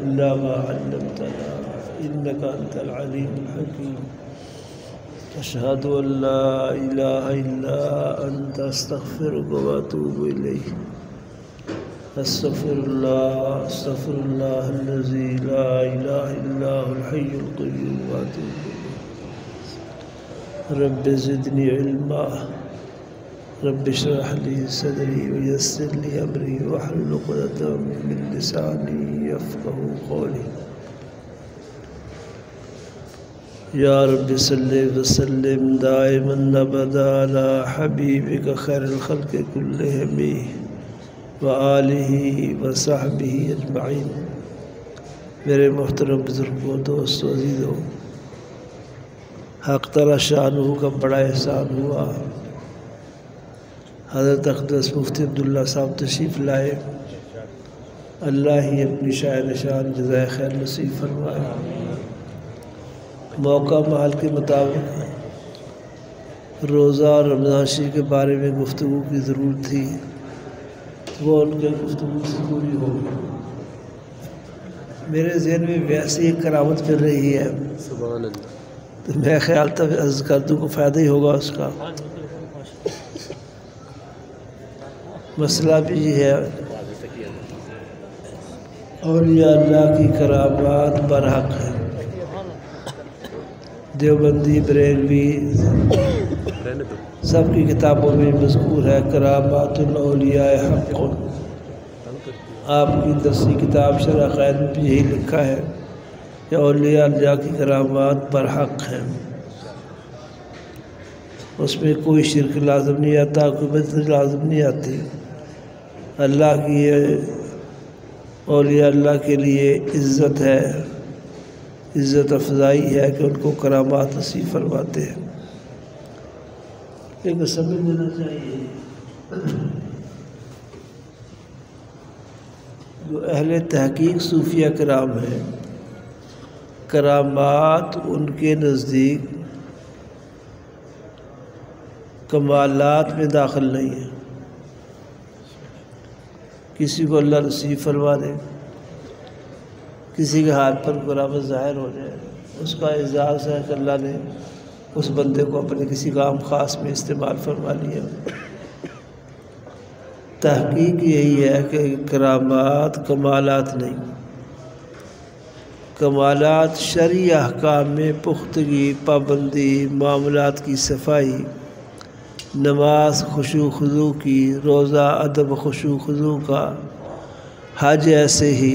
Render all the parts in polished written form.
إلا ما علمتنا إنك أنت العليم الحكيم أشهد أن لا إله إلا أنت أستغفرك وأتوب إليك أستغفر الله الذي لا إله إلا هو الحي القيوم وأتوب إليه رب زدني علما رب اشرح لي صدري ويسر لي أمري واحلل عقدة من لساني يفقهوا قولي يا رب صل وسلم دائما أبدا على حبيبك خير الخلق كلهم وآلہ وصحبہ اجمعین۔ میرے محترم بزرگوں، دوستوں، عزیزوں، حق تعالی شانہ کا بڑا احسان ہوا، حضرت اقدس مفتی عبداللہ صاحب تشریف لائے۔ اللہ ہی اپنی شاہ نشان جزائے خیر نصیب فرمائے۔ موقع محل کے مطابق روزہ اور رمضان شریف کے بارے میں گفتگو کی ضرورت تھی، وہ ان کے گفتگو سے پوری ہو گئی۔ میرے ذہن میں ویسی ایک کرامت پھر رہی ہے، سبحان اللہ، تو میں خیال تھا عرض کر دوں کو فائدہ ہی ہوگا اس کا۔ مسئلہ بھی یہ ہے، اولیاء اللہ کی کرامات برحق ہے۔ دیوبندی، بریلوی، سب کی کتابوں میں مذکور ہے کرامات الاولیاء حق۔ آپ کی درسی کتاب شرح عقائد میں بھی یہی لکھا ہے کہ اولیاء اللہ کی کرامات برحق ہیں، اس میں کوئی شرک لازم نہیں آتا، کوئی بدعت لازم نہیں آتی۔ اللہ کی اولیاء اللہ کے لیے عزت ہے، عزت افزائی ہے کہ ان کو کرامات نصیب فرماتے ہیں۔ لیکن سمجھ لینا چاہیے جو اہل تحقیق صوفیہ کرام ہیں، کرامات ان کے نزدیک کمالات میں داخل نہیں ہیں۔ کسی کو اللہ نصیب فرما دے، کسی کے ہاتھ پر کرامت ظاہر ہو جائے، اس کا اعزاز ہے کہ اللہ نے اس بندے کو اپنے کسی کام خاص میں استعمال فرما لیا۔ تحقیق یہی ہے کہ کرامات کمالات نہیں، کمالات شرعی احکام میں پختگی، پابندی، معاملات کی صفائی، نماز خشوع خضوع کی، روزہ ادب خشوع خضوع کا، حج ایسے ہی،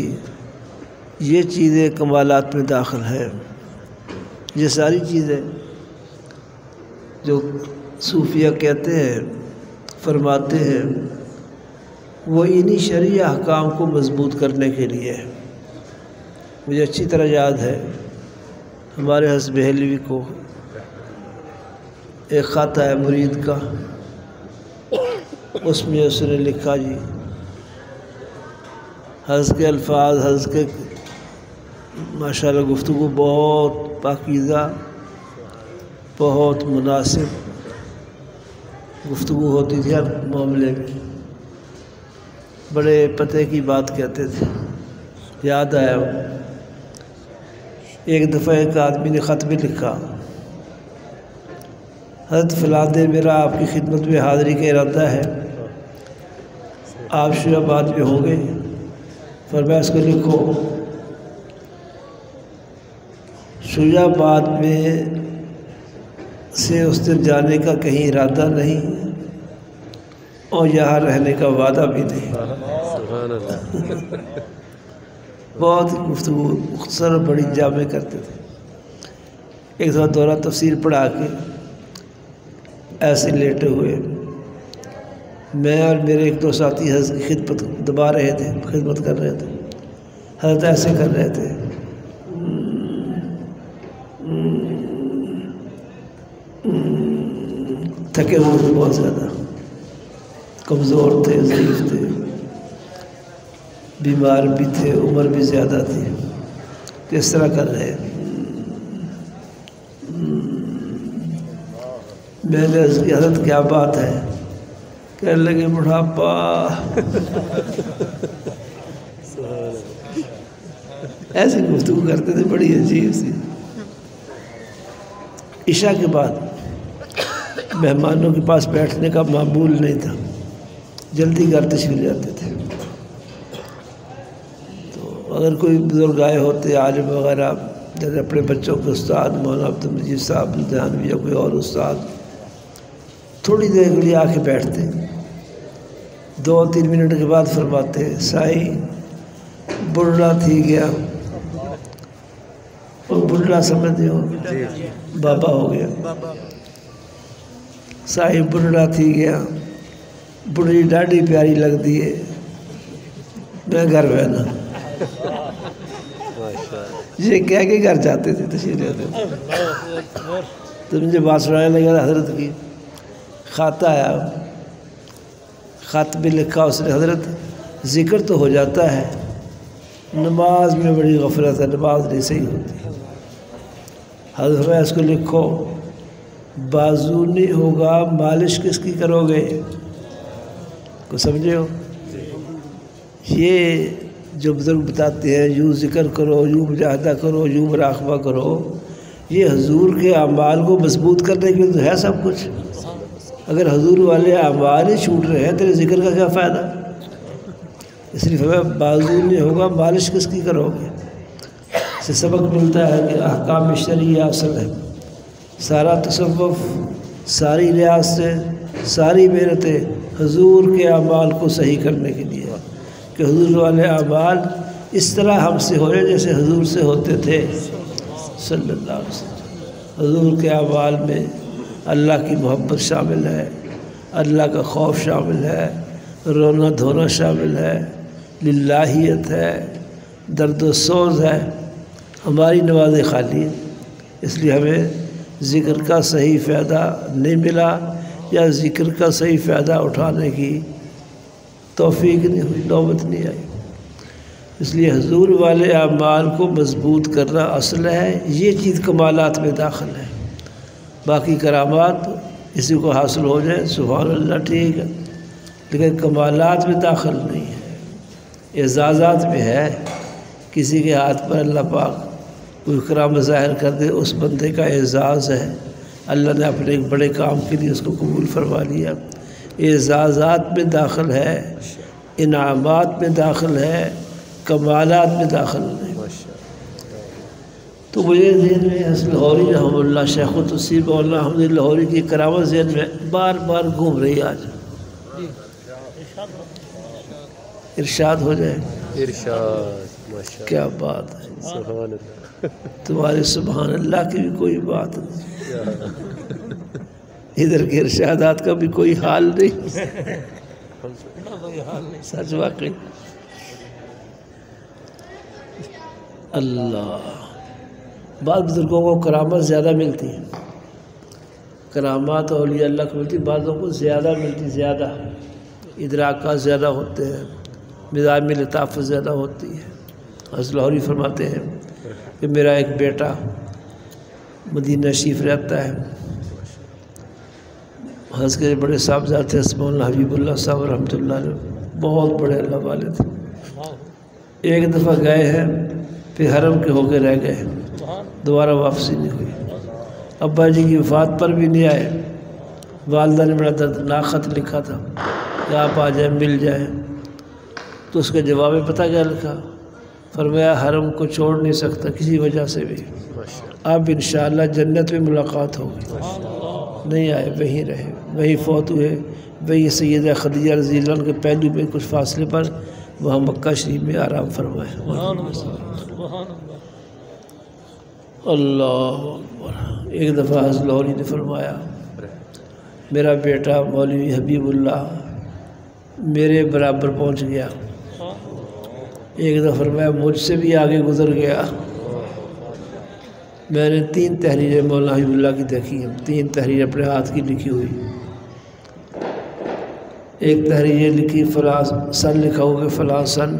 یہ چیزیں کمالات میں داخل ہیں۔ یہ ساری چیزیں جو صوفیہ کہتے ہیں، فرماتے ہیں، وہ انہی شرعی احکام کو مضبوط کرنے کے لیے ہے۔ مجھے اچھی طرح یاد ہے ہمارے حضرت بہلوی کو ایک خط ہے مرید کا، اس میں اس نے لکھا جی حضرت کے الفاظ، حضرت کے ماشاءاللہ گفتگو بہت پاکیزہ، بہت مناسب گفتگو ہوتی تھی ہر معاملے میں، بڑے پتے کی بات کہتے تھے۔ یاد آیا ایک دفعہ ایک آدمی نے خط بھی لکھا، حضرت فلادے میرا آپ کی خدمت میں حاضری کا ارادہ ہے، آپ شیعہ آباد میں ہوں گے، فرمایا اس کو لکھو شیعہ آباد میں سے اس دن جانے کا کہیں ارادہ نہیں اور یہاں رہنے کا وعدہ بھی نہیں۔ سبحان اللہ، بہت گفتگو مختصر اور بڑی جامع کرتے تھے۔ ایک دفعہ دورہ تفسیر پڑھا کے ایسے لیٹے ہوئے، میں اور میرے ایک دو ساتھی حضرت کی خدمت دبا رہے تھے، خدمت کر رہے تھے، حضرت ایسے کر رہے تھے، تھکے ہوئے تھے، بہت زیادہ کمزور تھے، ضعیف تھے، بیمار بھی تھے، عمر بھی زیادہ تھی، کس طرح کر رہے ہیں۔ میں نے عرض کی حضرت کیا بات ہے؟ کہنے لگے بڑھاپا۔ ایسی گفتگو کرتے تھے بڑی عجیب سی۔ عشاء کے بعد مہمانوں کے پاس بیٹھنے کا معمول نہیں تھا، جلدی گھر تشریف جاتے تھے۔ تو اگر کوئی بزرگ آئے ہوتے عالم وغیرہ، جیسے اپنے بچوں کے استاد مولانا عبدالمجید صاحب امتحانوی یا کوئی اور استاد، تھوڑی دیر کے لیے آ کے بیٹھتے، 2-3 منٹ کے بعد فرماتے سائیں بڑھڑا تھی گیا، اور بڑھڑا سمجھتے ہو بابا ہو گیا، سائیں بڑھڑا تھی گیا، بڑھی ڈاڈی پیاری لگتی ہے، میں گھر بہنا۔ یہ کہہ کے گھر جاتے تھے، تشریف لیتے تھے۔ تو مجھے بات سنانے لگا حضرت کی خط آیا، خط بھی لکھا اس نے، حضرت ذکر تو ہو جاتا ہے، نماز میں بڑی غفلت ہے، نماز نہیں صحیح ہوتی۔ حضرت میں اس کو لکھو، بازو نہیں ہوگا مالش کس کی کرو گے؟ کو سمجھے ہو؟ یہ جو بزرگ بتاتے ہیں یوں ذکر کرو، یوں مجاہدہ کرو، یوں مراقبہ کرو، یہ حضور کے اعمال کو مضبوط کرنے کے لیے تو ہے سب کچھ۔ اگر حضور والے اعمال ہی چھوٹ رہے ہیں تیرے ذکر کا کیا فائدہ؟ اس لیے ہمیں بازو نہیں ہوگا مالش کس کی کرو گے؟ اس سے سبق ملتا ہے کہ احکام شرعیہ اصل ہے، سارا تصوف، ساری ریاستیں، ساری محنتیں حضور کے اعمال کو صحیح کرنے کے لیے، کہ حضور والے اعمال اس طرح ہم سے ہو رہے جیسے حضور سے ہوتے تھے صلی اللہ علیہ وسلم۔ حضور کے اعمال میں اللہ کی محبت شامل ہے، اللہ کا خوف شامل ہے، رونا دھونا شامل ہے، للہیت ہے، درد و سوز ہے۔ ہماری نمازیں خالی ہیں، اس لیے ہمیں ذکر کا صحیح فائدہ نہیں ملا، یا ذکر کا صحیح فائدہ اٹھانے کی توفیق نہیں ہوئی، نوبت نہیں آئی۔ اس لیے حضور والے اعمال کو مضبوط کرنا اصل ہے، یہ چیز کمالات میں داخل ہے۔ باقی کرامات کسی کو حاصل ہو جائے سبحان اللہ ٹھیک ہے، لیکن کمالات میں داخل نہیں ہے، اعزازات میں ہے۔ کسی کے ہاتھ پر اللہ پاک کوئی کرامت ظاہر کر دے، اس بندے کا اعزاز ہے، اللہ نے اپنے ایک بڑے کام کے لیے اس کو قبول فرما لیا۔ اعزازات میں داخل ہے، انعامات میں داخل ہے، کمالات میں داخل نہیں۔ تو مجھے ذہن میں حسن لاہوری رحمہ اللہ، شیخ التفسیر مولانا احمد لاہوری کی کرامت ذہن میں بار بار گھوم رہی آج۔ ارشاد ہو جائے، ارشاد، کیا بات ہے، سبحان اللہ، تمہارے سبحان اللہ کی بھی کوئی بات نہیں، ادھر کے ارشادات کا بھی کوئی حال نہیں، سچ واقعی۔ اللہ، بعض بزرگوں کو کرامت زیادہ ملتی ہے، کرامات اولیاء اللہ کو ملتی، بعضوں کو زیادہ ملتی، زیادہ ادراکات زیادہ ہوتے ہیں، مزاج میں لطافت زیادہ ہوتی ہے۔ حضرت لاہوری فرماتے ہیں کہ میرا ایک بیٹا مدینہ شریف رہتا ہے، حضرت کے بڑے صاحبزاد تھے مولانا حبیب اللہ صاحب رحمۃ اللہ علیہ، بہت بڑے اللہ والے تھے۔ ایک دفعہ گئے ہیں، پھر حرم کے ہو کے رہ گئے، دوبارہ واپسی نہیں ہوئی۔ ابا جی کی وفات پر بھی نہیں آئے، والدہ نے بڑا دردناک خط لکھا تھا کہ آپ آ جائیں مل جائیں، تو اس کے جواب میں پتہ کیا لکھا؟ فرمایا حرم کو چھوڑ نہیں سکتا کسی وجہ سے بھی، اب انشاءاللہ جنت میں ملاقات ہوگی۔ نہیں آئے، وہیں رہے، وہیں فوت ہوئے، وہیں سیدہ خدیجہ رضی اللہ عنہ کے پہلو میں کچھ فاصلے پر وہاں مکہ شریف میں آرام فرمائے۔ اللہ اکبر۔ ایک دفعہ حضرت لاہوری نے فرمایا میرا بیٹا مولوی حبیب اللہ میرے برابر پہنچ گیا، ایک دفعہ فرمایا مجھ سے بھی آگے گزر گیا۔ میں نے 3 تحریریں مولانا حبیب اللہ کی دیکھی ہیں، 3 تحریریں اپنے ہاتھ کی لکھی ہوئی۔ ایک تحریر یہ لکھی فلاں سن لکھا ہو کہ فلاں سن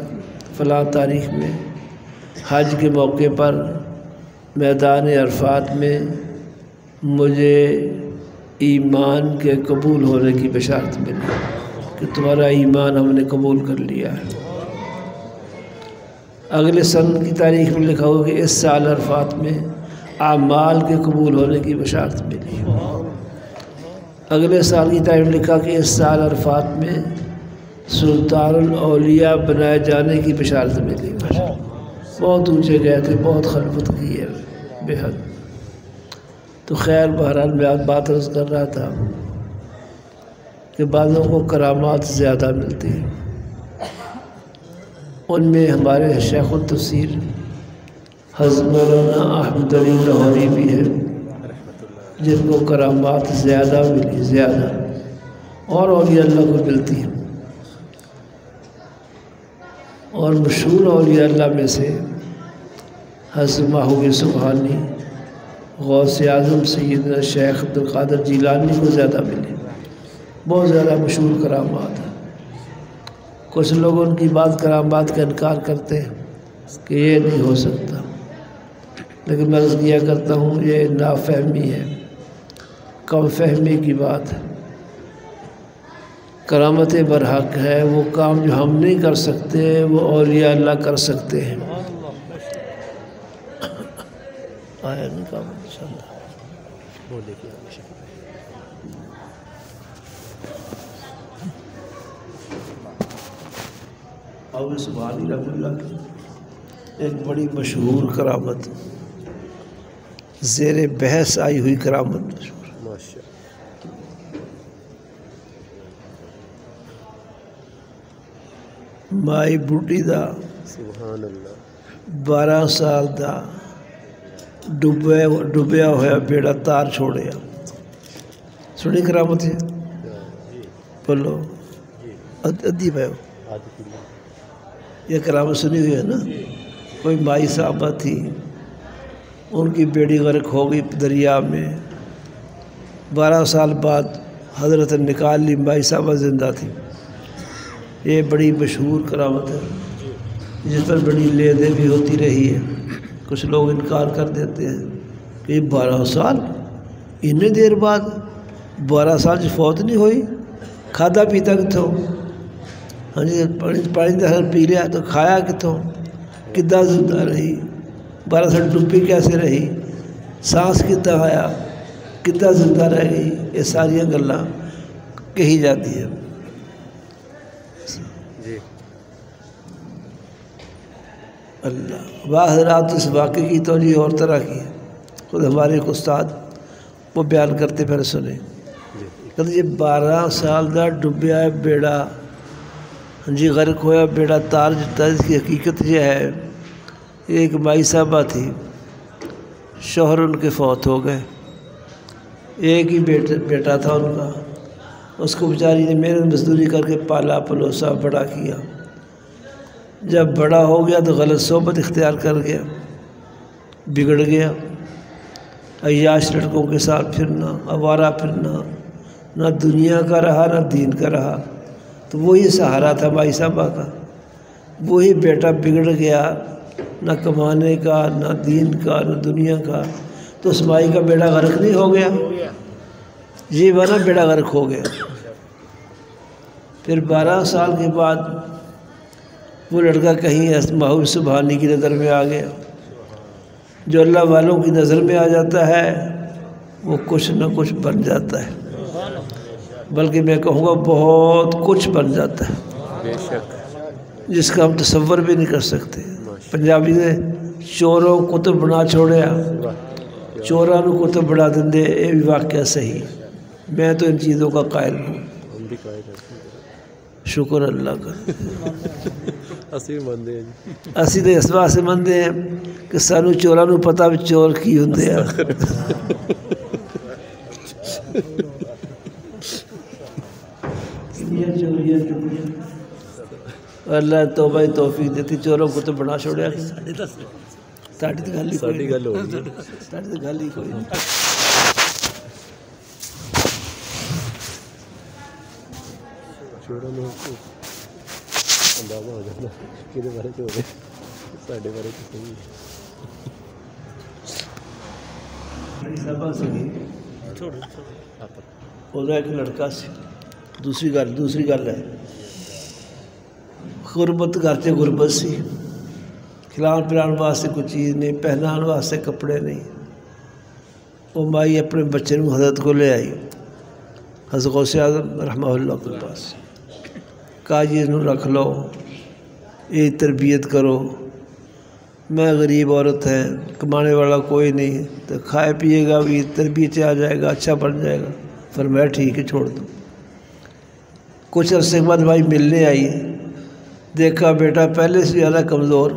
فلاں تاریخ میں حج کے موقع پر میدان عرفات میں مجھے ایمان کے قبول ہونے کی بشارت ملی کہ تمہارا ایمان ہم نے قبول کر لیا ہے۔ اگلے سن کی تاریخ میں لکھا ہوا کہ اس سال عرفات میں اعمال کے قبول ہونے کی بشارت ملی۔ اگلے سال کی تاریخ میں لکھا کہ اس سال عرفات میں سلطان الاولیاء بنائے جانے کی بشارت ملی۔ بہت اونچے گئے تھے، بہت خلوت کی ہے بے حد۔ تو خیر بہرحال میں آج بات عرض کر رہا تھا کہ بعضوں کو کرامات زیادہ ملتی ہیں، ان میں ہمارے شیخ التفسیر حضرت مولانا احمد علی لاہوری بھی ہیں، جن کو کرامات زیادہ ملی، زیادہ، اور اولیاء اللہ کو ملتی ہیں۔ اور مشہور اولیاء اللہ میں سے حضرت محبوب سبحانی، غوث اعظم سیدنا شیخ عبدالقادر جیلانی کو زیادہ ملی، بہت زیادہ مشہور کرامات ہیں۔ کچھ لوگ ان کی بعض کرامات کا انکار کرتے ہیں کہ یہ نہیں ہو سکتا، لیکن میں عرض کیا کرتا ہوں یہ نافہمی ہے، کم فہمی کی بات ہے۔ کرامت برحق ہے، وہ کام جو ہم نہیں کر سکتے وہ اولیاء اللہ کر سکتے ہیں۔ آیا نہیں کام انشاءاللہ۔ اور سبحانی رحمۃ اللہ کی ایک بڑی مشہور کرامت، زیر بحث آئی ہوئی کرامت مشہور، مائی بڈھی دا سبحان اللہ 12 سال دا ڈبیا ہوا بیڑا تار چھوڑیا۔ سنی کرامت ہے؟ بولو ادھی بھائی، یہ کرامت سنی ہوئی ہے نا؟ کوئی مائی صاحبہ تھی، ان کی بیڑی غرق ہو گئی دریا میں، 12 سال بعد حضرت نکال لی، مائی صاحبہ زندہ تھی۔ یہ بڑی مشہور کرامت ہے، جس پر بڑی لیدیں بھی ہوتی رہی ہے۔ کچھ لوگ انکار کر دیتے ہیں کہ یہ 12 سال، اتنے دیر بعد 12 سال جو فوت نہیں ہوئی، کھادا پیتا کتوں؟ ہاں جی، پانی دہر پی لیا تو کھایا کتوں؟ کدھا زندہ رہی؟ 12 سال ڈبی کیسے رہی؟ سانس کدھا آیا؟ کدھا زندہ رہ گئی؟ یہ ساری گلاں کہی جاتی ہیں۔ اللہ حضرات اس واقعے کی توجہ اور طرح کی ہے، خود ہمارے ایک استاد وہ بیان کرتے پھر سنیں، کہتے یہ 12 سال دا ڈبیا بیڑا جی غرق ہویا بیڑا تار جتا، اس کی حقیقت یہ ہے، ایک مائی صاحبہ تھی، شوہر ان کے فوت ہو گئے، ایک ہی بیٹا تھا ان کا، اس کو بیچاری نے محنت مزدوری کر کے پالا پلوسا بڑا کیا۔ جب بڑا ہو گیا تو غلط صحبت اختیار کر گیا، بگڑ گیا، عیاش لڑکوں کے ساتھ پھرنا، آوارہ پھرنا، نہ دنیا کا رہا نہ دین کا رہا۔ تو وہی سہارا تھا مائی صاحبہ کا، وہی بیٹا بگڑ گیا، نہ کمانے کا نہ دین کا نہ دنیا کا، تو اس مائی کا بیڑا غرق نہیں ہو گیا؟ جی ورنہ بیڑا غرق ہو گیا۔ پھر 12 سال کے بعد وہ لڑکا کہیں محبوب سبحانی کی نظر میں آ گیا۔ جو اللہ والوں کی نظر میں آ جاتا ہے وہ کچھ نہ کچھ بن جاتا ہے، بلکہ میں کہوں گا بہت کچھ بن جاتا ہے، بے شک، جس کا ہم تصور بھی نہیں کر سکتے۔ پنجابی نے چوروں کتب بنا چھوڑیا، چوراں نو کتب بنا دندے، یہ بھی واقعہ صحیح۔ میں تو ان چیزوں کا قائل ہوں، شکر اللہ کا۔ اسی تو اس واسطے مندے ہیں کہ سانو چوراں نو پتہ بھی چور کی ہوندے ہیں۔ اللہ توبہ توفیق دیتی، چوروں کو تو بنا چھوڑیا۔ ساڈی تو گل ہی کوئی نہیں۔ اندازہ ہو جاتا کہ بارے چ ہو رہے ساڈے بارے صحیح۔ ایک لڑکا سی، دوسری گل ہے، غربت گھر چ غربت سی، کھلان پلان واسطے کوئی چیز نہیں، پہنان واسطے کپڑے نہیں۔ وہ مائی اپنے بچے کو حضرت کو لے آئی، حضرت غوث اعظم رحمہ اللہ کے پاس، کہا جی انہوں رکھ لو، یہ تربیت کرو، میں غریب عورت ہیں، کمانے والا کوئی نہیں، تو کھائے پیے گا بھی، تربیت سے آ جائے گا، اچھا بن جائے گا۔ فرمایا ٹھیک ہے چھوڑ دو۔ کچھ عرصے کے بعد بھائی ملنے آئی، دیکھا بیٹا پہلے سے زیادہ کمزور،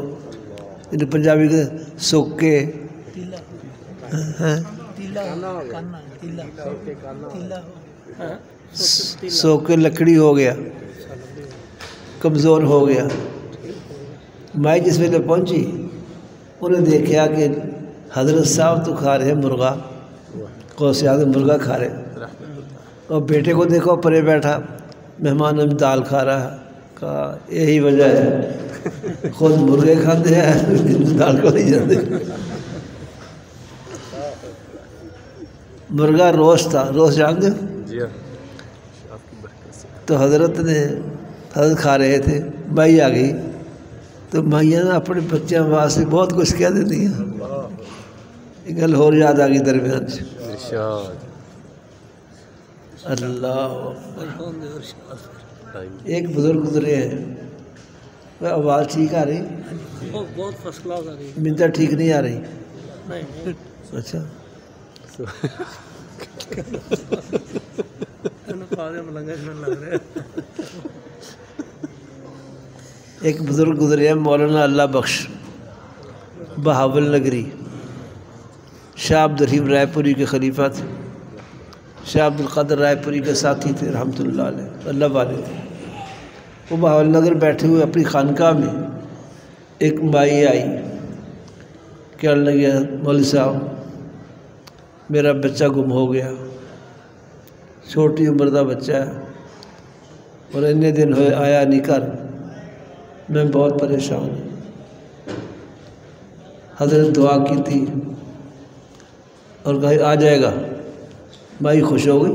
پنجابی کے سوکے سوکے لکڑی ہو گیا، کمزور ہو گیا۔ مائی جس ویلے پہنچی انہیں دیکھا کہ حضرت صاحب تو کھا رہے مرغا، غوث اعظم مرغا کھا رہے، اور بیٹے کو دیکھو پرے بیٹھا مہمان میں دال کھا رہا ہے۔ کہا یہی وجہ ہے، خود مرغے کھاتے ہیں، دال کو نہیں جاتے۔ مرغا روز تھا، روز جانتے ہو؟ تو حضرت کھا رہے تھے، مائی آ گئی تو مائیاں نا اپنے بچوں واسطے بہت کچھ کہہ دیتی ہیں۔ ایک گل اور یاد آ گئی درمیان سے، اللہ ایک بزرگ گزرے ہیں، آواز ٹھیک آ رہی؟ بہت فرسٹ کلاس آ رہی منتر ٹھیک نہیں آ رہی؟ ہے۔ اچھا ایک بزرگ گزرے ہیں مولانا اللہ بخش، بہاول نگری، شاہ عبد الرحیم رائے پوری کے خلیفہ تھے، شاہ عبد القادر رائے پوری کے ساتھی تھے رحمۃ اللہ علیہ، اللہ والے تھے۔ وہ بہاول نگر بیٹھے ہوئے اپنی خانقاہ میں، ایک مائی آئی، کہنے لگی مولوی صاحب میرا بچہ گم ہو گیا، چھوٹی عمر کا بچہ ہے اور اتنے دن ہوئے آیا نہیں کر، میں بہت پریشان ہوں۔ حضرت دعا کی تھی اور کہا آ جائے گا، مائی خوش ہو گئی،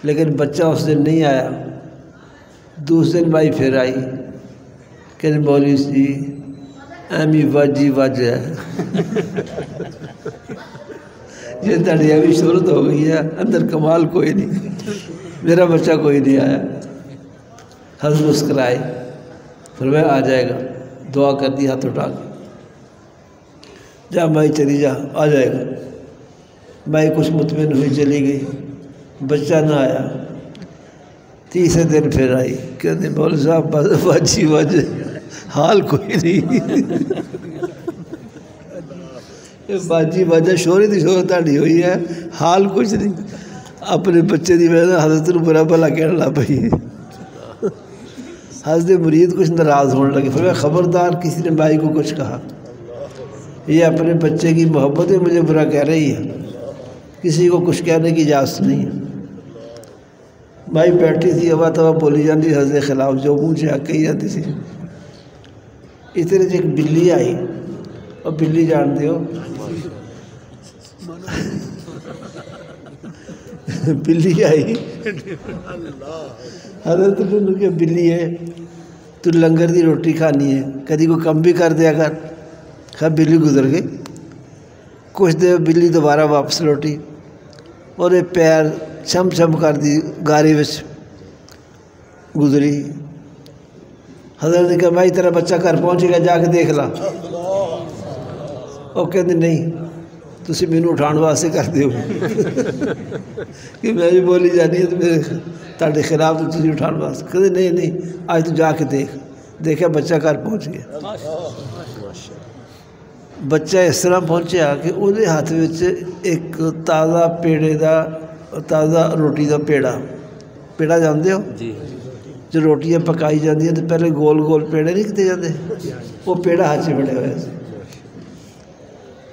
لیکن بچہ اس دن نہیں آیا۔ دوسرے دن مائی پھر آئی کہ مولوی جی ایمی واجی وج ہے، یہ تڑی ابھی شہرت ہو گئی ہے، اندر کمال کوئی نہیں، میرا بچہ کوئی نہیں آیا۔ حضرت مسکرائے، فرمایا آ جائے گا، دعا کر دی ہاتھ اٹھا کے، جا مائی چلی جا، آ جائے گا۔ مائی کچھ مطمئن ہوئی چلی گئی، بچہ نہ آیا۔ تیسرے دن پھر آئی، کہتے مولوی صاحب واجی وج حال کوئی نہیں، باجی وجہ شہرت کی شہرت تاری ہوئی ہے، حال کچھ نہیں۔ اپنے بچے کی وجہ حضرت کو برا بھلا کہنے لگ پئی۔ حضرت مرید کچھ ناراض ہونے لگے، فرمایا خبردار کسی نے مائی کو کچھ کہا، یہ اپنے بچے کی محبت میں مجھے برا کہہ رہی ہے، کسی کو کچھ کہنے کی اجازت نہیں ہے۔ مائی بیٹھی تھی، ہوا توا بولی جاتی حضرت کے خلاف، جو منہ سے کہی جاتی تھی۔ اس طرح سے ایک بلی آئی، اور بلی جانتے ہو بلی آئی، حضرت نے کہ بلی ہے تو لنگر دی روٹی کھانی ہے، کدی کوئی کم بھی کر دیا کر۔ خیر بلی گزر گئی، کچھ دیر بلی دوبارہ واپس لوٹی اور یہ پیر چھم چھم کر دی گاری وچ گزری۔ حضرت نے کہا بھائی تیرا بچہ گھر پہنچ گیا، جا کے دیکھ لا۔ وہ کہتے نہیں تسی مینوں اٹھان واسطے کر دیو کہ میں بھی بولی جانی ہے تو میرے تاڑے خلاف تو تسی اٹھان واسطے، کہتے نہیں نہیں آج تو جا کے دیکھا بچہ گھر پہنچ گیا۔ بچہ اس طرح پہنچیا کہ وہ ہاتھ وچ ایک تازہ پیڑے دا، تازہ روٹی دا پیڑا جانتے ہو جو روٹیاں پکائی جاتی ہیں تو پہلے گول گول پیڑے نہیں کیتے جاتے، وہ پیڑا ہاتھ سے بڑے ہوئے۔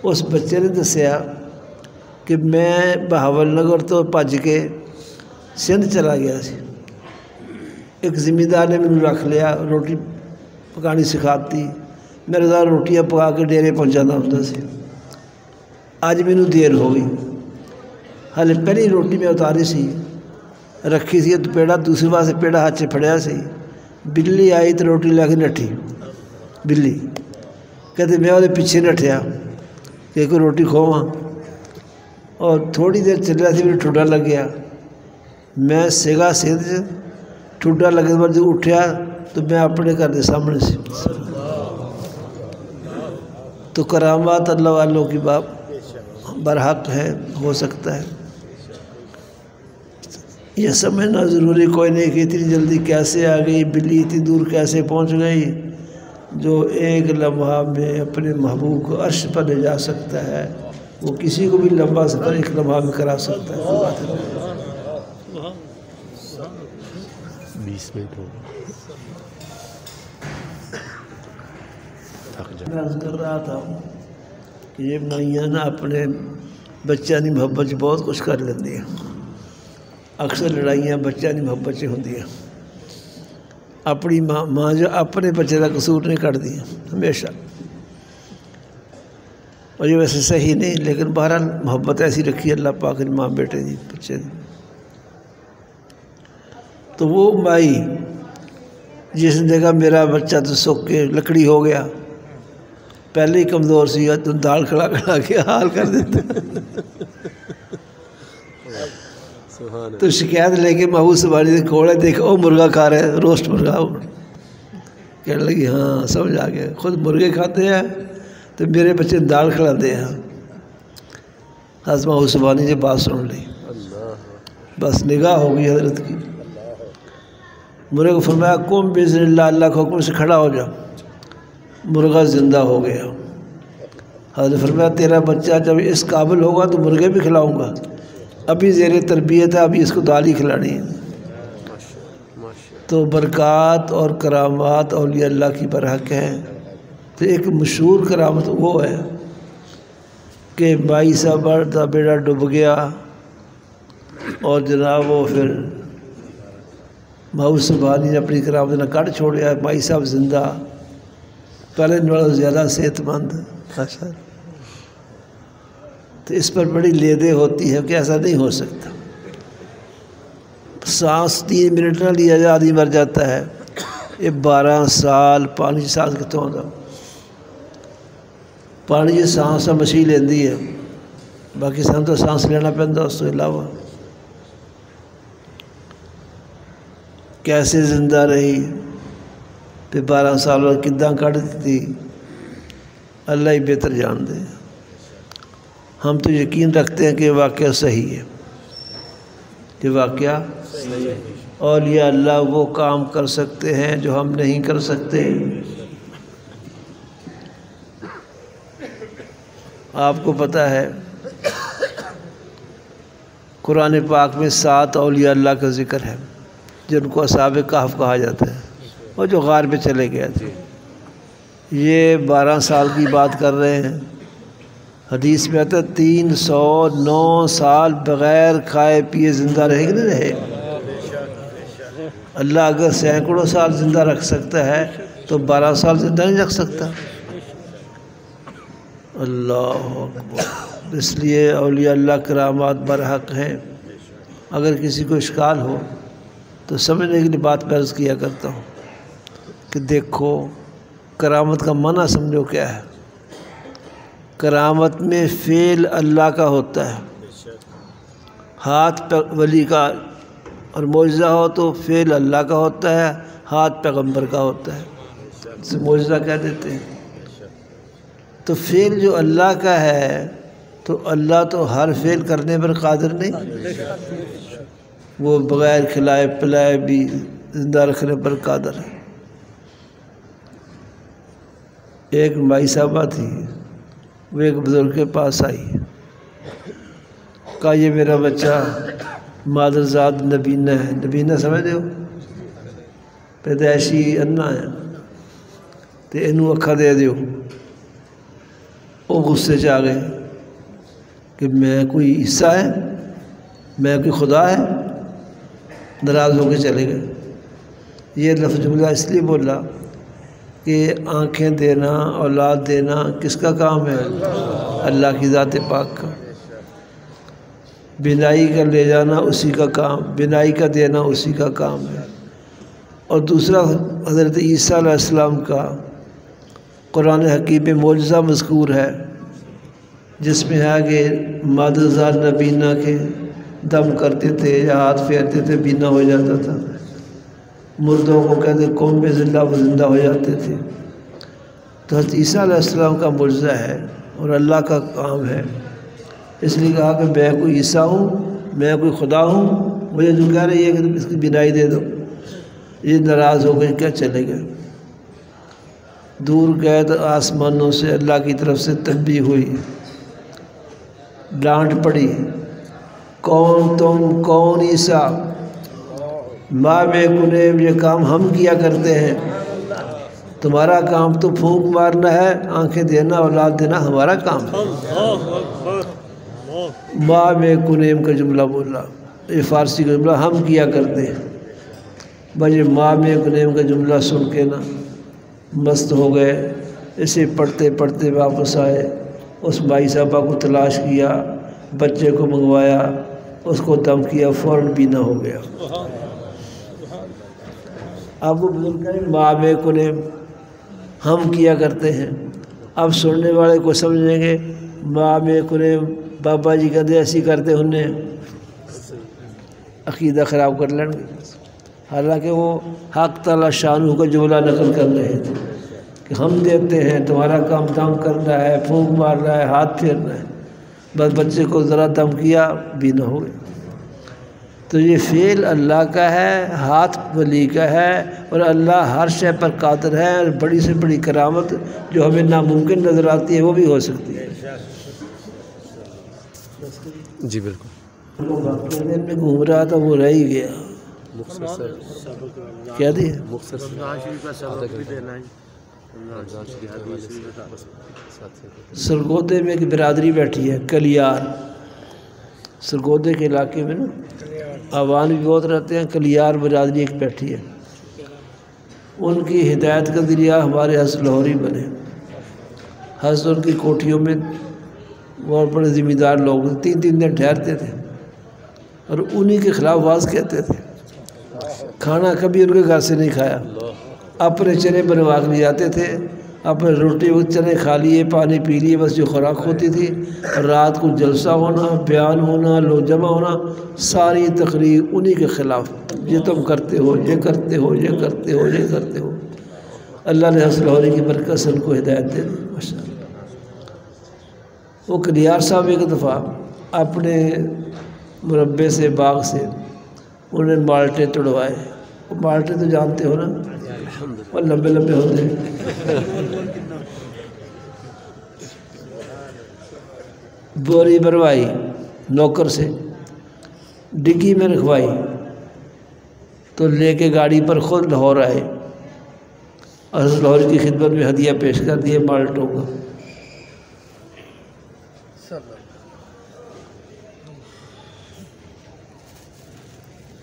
اس بچے نے دسیا کہ میں بہاول نگر تو بھج کے سندھ چلا گیا سی، ایک زمیندار نے مجھے رکھ لیا، روٹی پکانی سکھاتی، میں روزانہ روٹیاں پکا کے ڈیرے پہنچانا ہوتا سی۔ اج مینوں دیر ہو گئی، ہالے پہلی روٹی میں اتاری سی رکھی سی تو پیڑا دوسری پاسے پیڑا ہاتھ سے پھڑیا سی، بلی آئی تو روٹی لے کے نٹھی، بلی کہتے میں وہ پیچھے نٹیا کہ کوئی روٹی کھواں اور تھوڑی دیر چلیا تھی میرے ٹھڈا لگ گیا میں سگا سیدھ ٹھڈا لگے بعد جو اٹھیا تو میں اپنے گھر کے سامنے سے تو کرامات اللہ والوں کی بات برحق ہے ہو سکتا ہے یہ سمجھنا ضروری کوئی نہیں کہ اتنی جلدی کیسے آ گئی بلی اتنی دور کیسے پہنچ گئی جو ایک لمحہ میں اپنے محبوب کو عرش پر لے جا سکتا ہے وہ کسی کو بھی لمبا سفر ایک لمحہ میں کرا سکتا ہے 20 منٹ ہو میں عرض کر رہا تھا کہ یہ مائیاں نا اپنے بچہ نہیں محبت بہت کچھ کر لیندی ہیں اکثر لڑائیاں بچہ نہیں محبت سے ہوندی ہیں اپنی ماں جو اپنے بچے کا قصور نہیں کر دی ہمیشہ اور یہ ویسے صحیح نہیں لیکن بہرحال محبت ایسی رکھی اللہ پاک نے ماں بیٹے دی بچے دی تو وہ مائی جس نے دیکھا میرا بچہ تو سوکھ کے لکڑی ہو گیا پہلے ہی کمزور سی تم دال کھڑا کھڑا کے حال کر دیتے تو شکایت لے کے محبوب سبحانی سے کھوڑے دیکھا وہ مرغا کھا رہے روسٹ مرغا کہنے لگی ہاں سمجھ آ گیا خود مرغے کھاتے ہیں تو میرے بچے دال کھڑاتے ہیں حضرت محبوب سبحانی سے بات سن لی بس نگاہ ہو گئی حضرت کی مرغے کو فرمایا قم بإذن اللہ اللہ کے حکم سے کھڑا ہو جا مرغا زندہ ہو گیا حضرت فرمایا تیرا بچہ جب اس قابل ہوگا تو مرغے بھی کھلاؤں گا ابھی زیر تربیت ہے ابھی اس کو دال ہی کھلانی ہے تو برکات اور کرامات اولیاء اللہ کی برحق ہے تو ایک مشہور کرامت وہ ہے کہ مائی صاحب کا بیٹا ڈوب گیا اور جناب وہ پھر محبوب سبحانی نے اپنی کرامت نہ کٹ چھوڑیا مائی صاحب زندہ پہلے نوڑا زیادہ صحت مند تو اس پر بڑی لیدیں ہوتی ہے کہ ایسا نہیں ہو سکتا سانس 3 منٹ نہ لیا جائے آدمی مر جاتا ہے یہ 12 سال پانی سانس کتوں آتا پانی کی سانس مچھی لیندی ہے باقی سانس تو سانس لینا پہنتا اس کے علاوہ کیسے زندہ رہی پھر 12 سال بعد کداں کٹ دی اللہ ہی بہتر جان دے ہم تو یقین رکھتے ہیں کہ یہ واقعہ صحیح ہے یہ واقعہ اولیاء اللہ وہ کام کر سکتے ہیں جو ہم نہیں کر سکتے آپ کو پتہ ہے قرآن پاک میں 7 اولیاء اللہ کا ذکر ہے جن کو اصحاب کہف کہا جاتا ہے اور جو غار پہ چلے گئے تھے یہ 12 سال کی بات کر رہے ہیں حدیث میں آتا ہے 309 سال بغیر کھائے پیے زندہ رہے کہ نہیں رہے اللہ اگر سینکڑوں سال زندہ رکھ سکتا ہے تو 12 سال زندہ نہیں رکھ سکتا اللہ اکبر اس لیے اولیاء اللہ کرامات برحق ہیں اگر کسی کو اشکال ہو تو سمجھنے کے لیے بات میں عرض کیا کرتا ہوں کہ دیکھو کرامت کا معنی سمجھو کیا ہے کرامت میں فعل اللہ کا ہوتا ہے ہاتھ ولی کا اور معجزہ ہو تو فعل اللہ کا ہوتا ہے ہاتھ پیغمبر کا ہوتا ہے اسے معجزہ کہہ دیتے ہیں تو فعل جو اللہ کا ہے تو اللہ تو ہر فعل کرنے پر قادر نہیں وہ بغیر کھلائے پلائے بھی زندہ رکھنے پر قادر ہے ایک مائی صاحبہ تھی وہ ایک بزرگ کے پاس آئی کہا یہ میرا بچہ مادرزاد نبینہ ہے نبینہ سمجھتے ہو پیدائشی انا ہے تو انہوں اکھا دے دیو وہ غصے چ آ گئے کہ میں کوئی حصہ ہے میں کوئی خدا ہے ناراض ہو کے چلے گئے یہ لفظ جملہ اس لیے بولا کہ آنکھیں دینا اولاد دینا کس کا کام ہے اللہ کی ذات پاک کا بینائی کا لے جانا اسی کا کام بینائی کا دینا اسی کا کام ہے اور دوسرا حضرت عیسیٰ علیہ السلام کا قرآن حکیم میں معجزہ مذکور ہے جس میں ہے کہ مادرزار نبینا کے دم کرتے تھے یا ہاتھ پھیرتے تھے بینا ہو جاتا تھا، مردوں کو کہتے قوم میں زندہ وہ زندہ ہو جاتے تھے۔ تو حضرت عیسیٰ علیہ السلام کا معجزہ ہے اور اللہ کا کام ہے، اس لیے کہا کہ میں کوئی عیسیٰ ہوں، میں کوئی خدا ہوں، مجھے جو کہہ رہی ہے کہ اس کی بینائی دے دو، یہ ناراض ہو گئے، کیا چلے گئے؟ دور گئے تو آسمانوں سے اللہ کی طرف سے تنبیہ ہوئی، ڈانٹ پڑی، کون تم، کون عیسیٰ؟ ماں میں کنیم، یہ کام ہم کیا کرتے ہیں، تمہارا کام تو پھونک مارنا ہے، آنکھیں دینا، اولاد دینا ہمارا کام ہے۔ ماں میں کنیم کا جملہ بولا، یہ فارسی کا جملہ ہم کیا کرتے ہیں۔ بھائی ماں میں کنیم کا جملہ سن کے نا مست ہو گئے، اسے پڑھتے پڑھتے واپس آئے، اس بھائی صاحبہ کو تلاش کیا، بچے کو منگوایا، اس کو دم کیا، فوراً بینا ہو گیا۔ اب وہ بزرگ کہیں ماں میں کنیم ہم کیا کرتے ہیں، اب سننے والے کو سمجھیں گے ماں میں کنیم بابا جی کہتے ایسی کرتے انہیں عقیدہ خراب کر لیں گے، حالانکہ وہ حق تعالی شانہ کا جملہ نقل کر رہے تھے کہ ہم دیتے ہیں، تمہارا کام دم کرنا ہے، پھونک مارنا ہے، ہاتھ پھیرنا ہے، بس بچے کو ذرا دم کیا، بینا ہو گیا۔ تو یہ فعل اللہ کا ہے، ہاتھ ولی کا ہے، اور اللہ ہر شے پر قادر ہے، اور بڑی سے بڑی کرامت جو ہمیں ناممکن نظر آتی ہے وہ بھی ہو سکتی ہے۔ جی بالکل، دن میں گھوم رہا تھا وہ رہ ہی گیا، کیا دیا؟ سرگودے میں ایک برادری بیٹھی ہے، کلیار، سرگودے کے علاقے میں نا عوام بھی بہت رہتے ہیں، کلیار برادری ایک بیٹھی ہے، ان کی ہدایت کا ذریعہ ہمارے حضرت لاہوری بنے۔ حضرت ان کی کوٹھیوں میں بہت بڑے ذمہ دار لوگ تین تین دن ٹھہرتے تھے اور انہی کے خلاف آواز کہتے تھے، کھانا کبھی ان کے گھر سے نہیں کھایا، اپنے چنے بنوا کے لے جاتے تھے، اپنے روٹی وہ چنے کھا لیے، پانی پی لیے، بس جو خوراک ہوتی تھی، رات کو جلسہ ہونا، بیان ہونا، لوگ جمع ہونا، ساری تقریر انہی کے خلاف، یہ تم کرتے ہو، یہ کرتے ہو، یہ کرتے ہو، یہ کرتے ہو۔ اللہ نے حضرت لاہوری کی برکت سے ان کو ہدایت دے دی، ماشاءاللہ۔ وہ کلیار صاحب ایک دفعہ اپنے مربے سے، باغ سے انہوں نے مالٹے توڑوائے، وہ مالٹے تو جانتے ہو نا، وہ لمبے لمبے ہوتے ہیں، بوری بھروائی نوکر سے، ڈگی میں رکھوائی، تو لے کے گاڑی پر خود لاہور آئے، اور حضرت لاہوری کی خدمت میں ہدیہ پیش کر دیے مالٹوں کا۔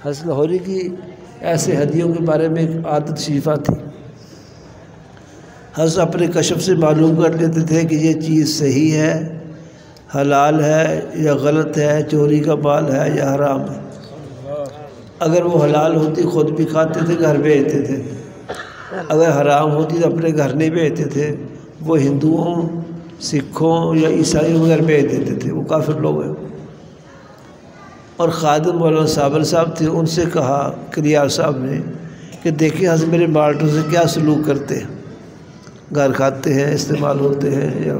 حضرت لاہوری کی ایسے ہدیوں کے بارے میں ایک عادت شریفہ تھی، حضرت اپنے کشف سے معلوم کر لیتے تھے کہ یہ چیز صحیح ہے، حلال ہے یا غلط ہے، چوری کا مال ہے یا حرام ہے۔ اگر وہ حلال ہوتی خود بھی کھاتے تھے، گھر بھیجتے تھے، اگر حرام ہوتی تو اپنے گھر نہیں بھیجتے تھے، وہ ہندوؤں، سکھوں یا عیسائیوں کے گھر بھیج دیتے تھے، وہ کافر لوگ ہیں۔ اور خادم مولانا صابر صاحب تھے، ان سے کہا کلیار صاحب نے کہ دیکھیں حضرت میرے مالٹوں سے کیا سلوک کرتے ہیں، گھر کھاتے ہیں، استعمال ہوتے ہیں یا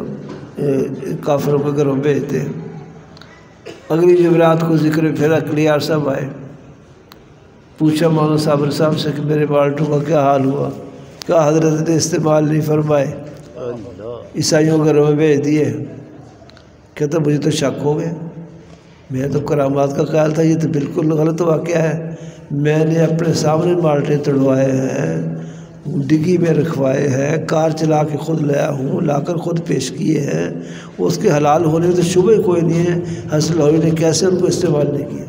کافروں کے گھروں بھیجتے ہیں۔ اگلی جمعرات کو ذکر پھیرا، کلیار صاحب آئے، پوچھا مولانا صابر صاحب سے کہ میرے مالٹوں کا کیا حال ہوا، کیا حضرت نے استعمال نہیں فرمائے، عیسائیوں کے گھروں میں بھیج دیے؟ کہتا مجھے تو شک ہو گیا، میں تو کرامات کا خیال تھا، یہ تو بالکل غلط واقعہ ہے، میں نے اپنے سامنے مالٹے توڑوائے ہیں، ڈگی میں رکھوائے ہیں، کار چلا کے خود لایا ہوں، لا کر خود پیش کیے ہیں، اس کے حلال ہونے میں تو شبہ کوئی نہیں ہے، حضرت لاہوری نے کیسے ان کو استعمال نہیں کیا؟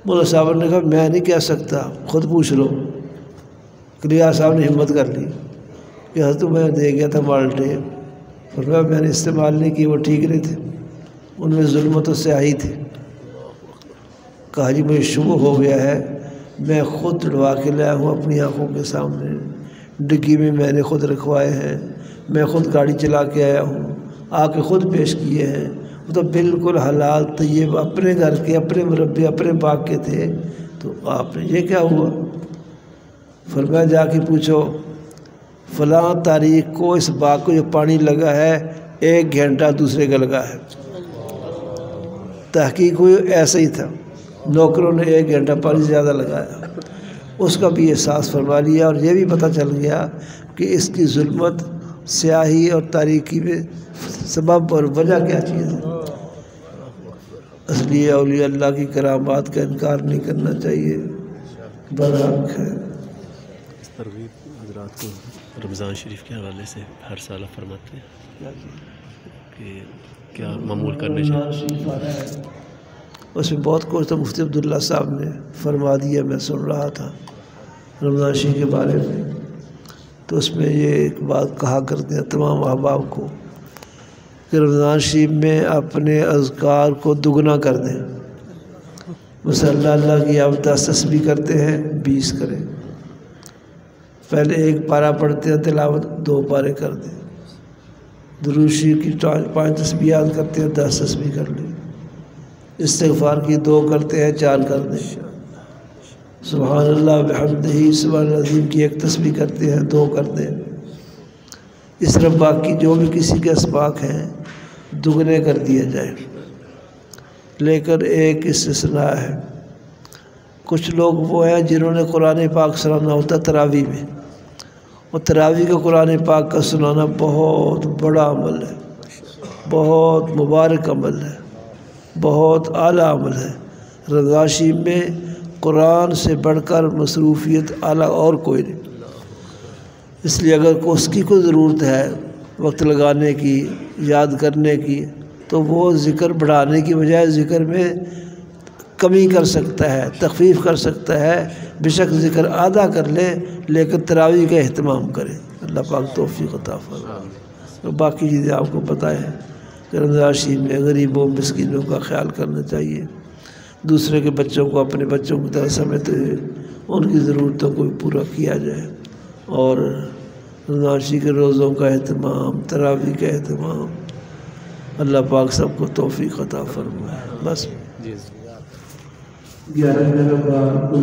مولانا صاحب نے کہا میں نہیں کہہ سکتا، خود پوچھ لو۔ کلیار صاحب نے ہمت کر لی کہ حضرت میں دے گیا تھا مالٹے، اور میں نے استعمال نہیں کی، وہ ٹھیک نہیں تھے، ان میں ظلمت و سیاہی تھی۔ کہا جی مجھے شبہ ہو گیا ہے، میں خود توڑوا کے لایا ہوں اپنی آنکھوں کے سامنے، ڈگی میں میں نے خود رکھوائے ہیں، میں خود گاڑی چلا کے آیا ہوں، آ کے خود پیش کیے ہیں۔ وہ تو بالکل حلال طیب اپنے گھر کے، اپنے مربے، اپنے باغ کے تھے، تو آپ نے یہ کیا ہوا؟ فرمایا جا کے پوچھو فلاں تاریخ کو اس باغ کو جو پانی لگا ہے 1 گھنٹہ دوسرے کا لگا ہے۔ تحقیق ہوئی ایسا ہی تھا، نوکروں نے 1 گھنٹہ پانی زیادہ لگایا، اس کا بھی احساس فرما لیا، اور یہ بھی پتہ چل گیا کہ اس کی ظلمت سیاہی اور تاریکی میں سبب اور وجہ کیا چیز ہے۔ اس لیے اولیاء اللہ کی کرامات کا انکار نہیں کرنا چاہیے، برحق ہے۔ اس ترغیب حضرات کو رمضان شریف کے حوالے سے ہر سال فرماتے ہیں کہ کیا معمول کرنے چاہیے؟ اس میں بہت کچھ تو مفتی عبداللہ صاحب نے فرما دیا، میں سن رہا تھا رمضان شریف کے بارے میں، تو اس میں یہ ایک بات کہا کرتے ہیں تمام احباب کو کہ رمضان شریف میں اپنے اذکار کو دگنا کر دیں۔ مثلا اللہ کی آپ 10 تسبیح کرتے ہیں 20 کریں، پہلے 1 پارہ پڑھتے ہیں تلاوت 2 پارے کر دیں، درود شریف کی 5 تسبیحات کرتے ہیں 10 تسبیح کر لیں، استغفار کی 2 کرتے ہیں 4 کر دیں، سبحان اللہ بحمدہ سبحان العظیم کی 1 تسبیح کرتے ہیں 2 کر دیں۔ اس طرح باقی جو بھی کسی کے اسباق ہیں دگنے کر دیا جائے، لیکن ایک استثناء ہے، کچھ لوگ وہ ہیں جنہوں نے قرآن پاک سنانا ہوتا تراویح میں، اور تراویح کا قرآن پاک کا سنانا بہت بڑا عمل ہے، بہت مبارک عمل ہے، بہت اعلیٰ عمل ہے۔ رمضان شریف میں قرآن سے بڑھ کر مصروفیت اعلیٰ اور کوئی نہیں، اس لیے اگر اس کی کوئی ضرورت ہے وقت لگانے کی، یاد کرنے کی، تو وہ ذکر بڑھانے کی بجائے ذکر میں کمی کر سکتا ہے، تخفیف کر سکتا ہے، بے شک ذکر آدھا کر لے لیکن تراویح کا اہتمام کرے۔ اللہ پاک توفیق عطا فرمائے۔ باقی چیزیں آپ کو پتہ ہے کہ رمضان شریف میں غریبوں مسکینوں کا خیال کرنا چاہیے، دوسرے کے بچوں کو اپنے بچوں کی طرح سمجھتے ہوئے ان کی ضرورتوں کو بھی پورا کیا جائے، اور رمضان شریف کے روزوں کا اہتمام، تراویح کا اہتمام، اللہ پاک سب کو توفیق عطا فرمائے۔ بس 11